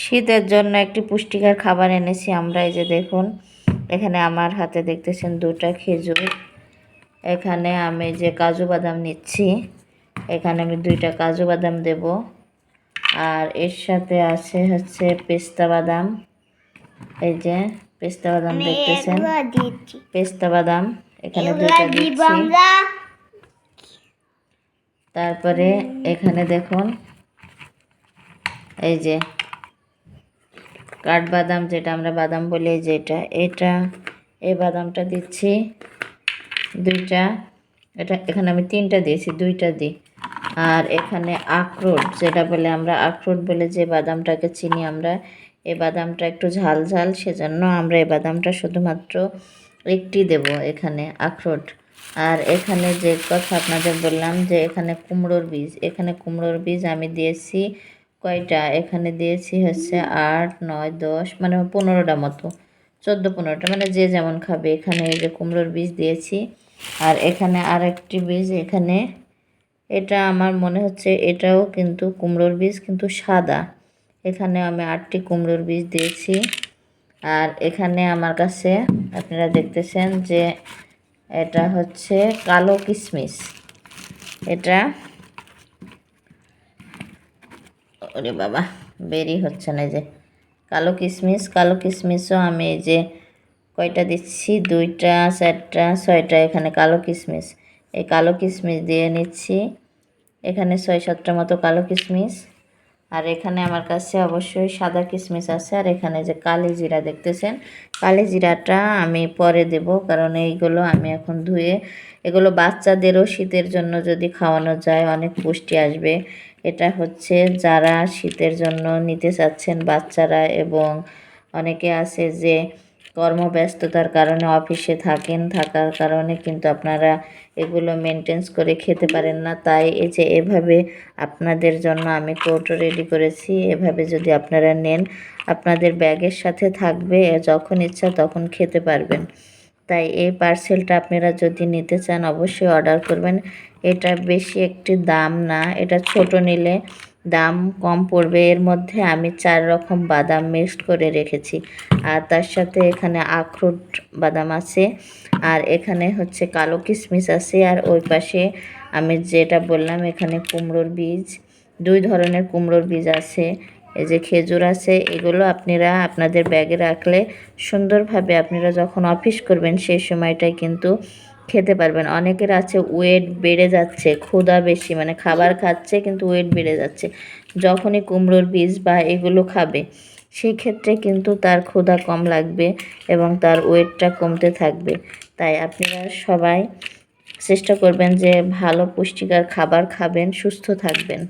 শীতের জন্য একটি পুষ্টিকর খাবার এনেছি আমরা। এই যে দেখুন, এখানে আমার হাতে দেখতেছেন 2টা খেজুর। এখানে আমি যে কাজু বাদাম নিচ্ছি, এখানে আমি 2টা কাজু বাদাম দেব। আর এর সাথে আছে হচ্ছে পেস্তা বাদাম। এই যে পেস্তা বাদাম দেখতেছেন, পেস্তা বাদাম এখানে 2টা দিচ্ছি। তারপরে এখানে দেখুন, এই যে কাঠবাদাম, যেটা আমরা বাদাম বলি, যেটা এই বাদামটা দিচ্ছি 2টা। এটা এখানে আমি 3টা দিয়েছি, 2টা দিই। আর এখানে আখরোট, যেটা বলে আমরা আখরোট বলে যে বাদামটাকে চিনি আমরা, এই বাদামটা একটু ঝাল ঝাল, সেজন্য আমরা এই বাদামটা শুধুমাত্র একটি দেব এখানে, আখরোট। আর এখানে যে কথা আপনাদের বললাম যে এখানে কুমড়োর বীজ, এখানে কুমড়োর বীজ আমি দিয়েছি কয়টা, এখানে দিয়েছি হচ্ছে 8, 9, 10 মানে 15টা মতো, 14-15টা, মানে যে যেমন খাবে। এখানে এই যে কুমড়োর বীজ দিয়েছি। আর এখানে আরেকটি বীজ, এখানে এটা আমার মনে হচ্ছে এটাও কিন্তু কুমড়োর বীজ, কিন্তু সাদা। এখানে আমি 8টি কুমড়োর বীজ দিয়েছি। আর এখানে আমার কাছে আপনারা দেখতেছেন যে এটা হচ্ছে কালো কিশমিশ। এটা ওরে বাবা বেরি হচ্ছে না, যে কালো কিশমিশ, কালো কিশমিশও আমি এই যে কয়টা দিচ্ছি, 2টা, 4টা, 6টা এখানে কালো কিশমিশ। এই কালো কিশমিশ দিয়ে নিচ্ছি এখানে 6-7টা মতো কালো কিশমিশ। আর এখানে আমার কাছে অবশ্যই সাদা কিশমিশ আছে। আর এখানে যে কালি জিরা দেখতেছেন, কালি জিরাটা আমি পরে দেব, কারণ এইগুলো আমি এখন ধুয়ে, এগুলো বাচ্চাদেরও শীতের জন্য যদি খাওয়ানো যায় অনেক পুষ্টি আসবে। এটা হচ্ছে যারা শীতের জন্য নিতে চাচ্ছেন বাচ্চারা, এবং অনেকে আছে যে কর্মব্যস্ততার কারণে অফিসে থাকার কারণে কিন্তু আপনারা এগুলো মেনটেন্স করে খেতে পারেন না। তাই এই যে এভাবে আপনাদের জন্য আমি কৌটো রেডি করেছি। এভাবে যদি আপনারা নেন, আপনাদের ব্যাগের সাথে থাকবে, যখন ইচ্ছা তখন খেতে পারবেন। তাই এই পার্সেলটা আপনারা যদি নিতে চান অবশ্যই অর্ডার করবেন। এটা বেশি একটি দাম না, এটা ছোট নিলে দাম কম পড়বে। এর মধ্যে আমি 4 রকম বাদাম মিক্সড করে রেখেছি। আর তার সাথে এখানে আখরোট বাদাম আছে, আর এখানে হচ্ছে কালো কিশমিশ আছে। আর ওই পাশে আমি যেটা বললাম, এখানে কুমড়োর বীজ, 2 ধরনের কুমড়োর বীজ আছে। এই যে খেজুর আছে। এগুলো আপনারা আপনাদের ব্যাগে রাখলে সুন্দরভাবে আপনারা যখন অফিস করবেন সেই সময়টায় কিন্তু খেতে পারবেন। অনেকের আছে ওয়েট বেড়ে যাচ্ছে, ক্ষুধা বেশি, মানে খাবার খাচ্ছে কিন্তু ওয়েট বেড়ে যাচ্ছে, যখনই কুমড়োর বীজ বা এগুলো খাবে সেই ক্ষেত্রে কিন্তু তার ক্ষুধা কম লাগবে এবং তার ওয়েটটা কমতে থাকবে। তাই আপনারা সবাই চেষ্টা করবেন যে ভালো পুষ্টিকর খাবার খাবেন, সুস্থ থাকবেন।